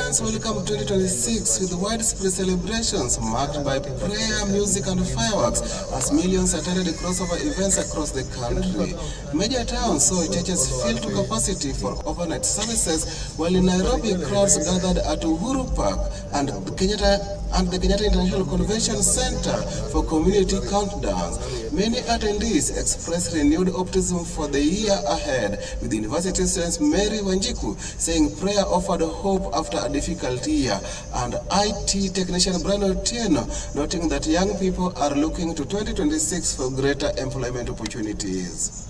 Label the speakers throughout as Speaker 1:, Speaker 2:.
Speaker 1: Kenyans welcome 2026 with widespread celebrations marked by prayer, music and fireworks as millions attended crossover events across the country. Major towns saw churches filled to capacity for overnight services, while in Nairobi crowds gathered at Uhuru Park and the Kenyatta International Convention Center for community countdowns. Many attendees expressed renewed optimism for the year ahead, with University students Mary Wanjiku saying prayer offered hope after a difficult year, and IT technician Brian Otieno noting that young people are looking to 2026 for greater employment opportunities.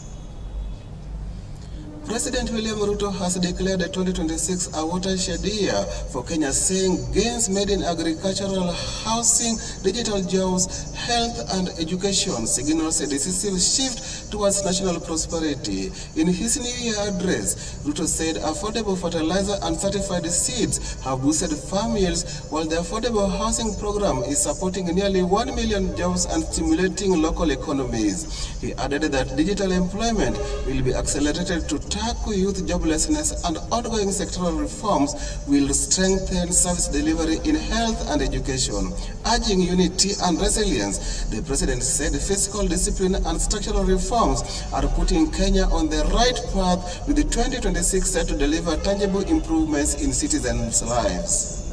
Speaker 1: President William Ruto has declared the 2026 a watershed year for Kenya, saying gains made in agricultural, housing, digital jobs, health and education signals a decisive shift towards national prosperity. In his New Year address, Ruto said affordable fertilizer and certified seeds have boosted farm yields, while the affordable housing program is supporting nearly 1 million jobs and stimulating local economies. He added that digital employment will be accelerated to tackle youth joblessness, and ongoing sectoral reforms will strengthen service delivery in health and education. Urging unity and resilience, the president said fiscal discipline and structural reforms are putting Kenya on the right path, with the 2026 set to deliver tangible improvements in citizens' lives.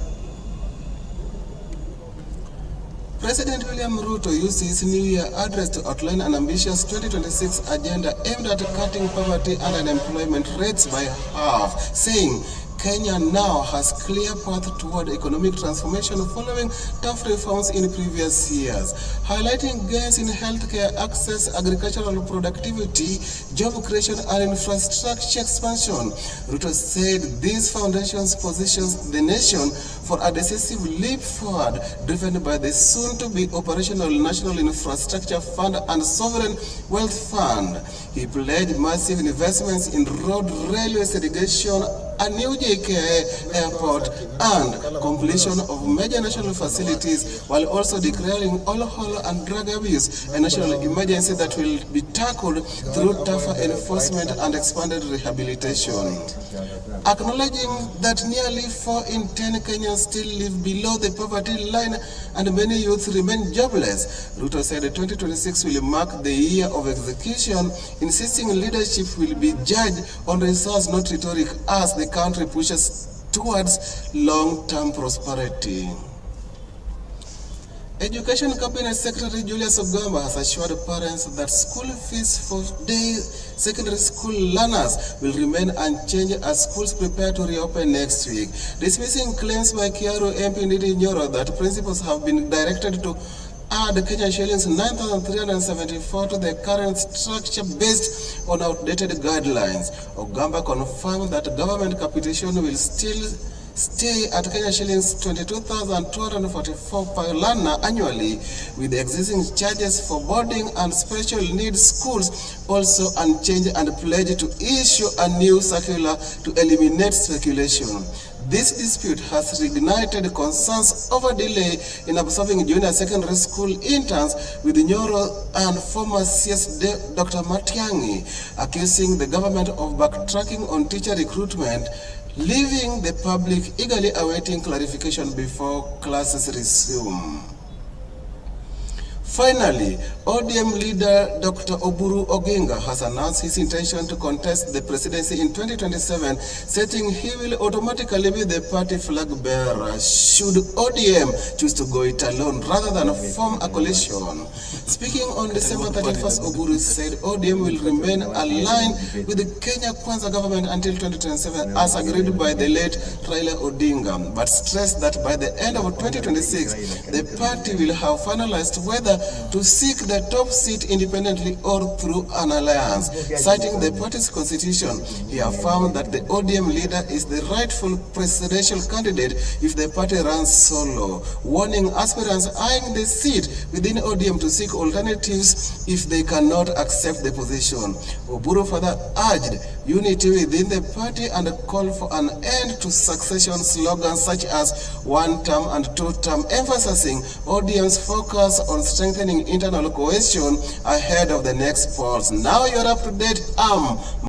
Speaker 1: President William Ruto used his New Year address to outline an ambitious 2026 agenda aimed at cutting poverty and unemployment rates by half, saying Kenya now has clear path toward economic transformation following tough reforms in previous years. Highlighting gains in healthcare access, agricultural productivity, job creation and infrastructure expansion, Ruto said these foundations positions the nation for a decisive leap forward, driven by the soon-to-be operational National Infrastructure Fund and Sovereign Wealth Fund. He pledged massive investments in road, railways, irrigation, a new JKIA airport, and completion of major national facilities, while also declaring alcohol and drug abuse a national emergency that will be tackled through tougher enforcement and expanded rehabilitation. Acknowledging that nearly 4 in 10 Kenyans still live below the poverty line and many youth remain jobless, Ruto said 2026 will mark the year of execution, insisting leadership will be judged on results, not rhetoric, as the country pushes towards long-term prosperity. Education Cabinet Secretary Julius Ogamba has assured parents that school fees for day secondary school learners will remain unchanged as schools prepare to reopen next week, dismissing claims by Kiaru MP Ndindi Nyoro that principals have been directed to add Kenya shillings 9,374 to the current structure based on outdated guidelines. Ogamba confirmed that government capitation will still stay at Kenya shillings 22,244 per learner annually, with the existing charges for boarding and special needs schools also unchanged, and pledged to issue a new circular to eliminate speculation. This dispute has reignited concerns over delay in absorbing junior secondary school interns, with Nyoro and former CS Dr. Matiang'i accusing the government of backtracking on teacher recruitment, leaving the public eagerly awaiting clarification before classes resume. Finally, ODM leader Dr. Oburu Oginga has announced his intention to contest the presidency in 2027, stating he will automatically be the party flag bearer should ODM choose to go it alone rather than form a coalition. Speaking on December 31st, Oburu said ODM will remain aligned with the Kenya Kwanza government until 2027 as agreed by the late Raila Odinga, but stressed that by the end of 2026, the party will have finalized whether to seek the top seat independently or through an alliance. Citing the party's constitution, he affirmed that the ODM leader is the rightful presidential candidate if the party runs solo, warning aspirants eyeing the seat within ODM to seek alternatives if they cannot accept the position. Oburu further urged unity within the party and called for an end to succession slogans such as one-term and two-term, emphasizing ODM's focus on strengthening internal cohesion ahead of the next polls. Now you're up to date.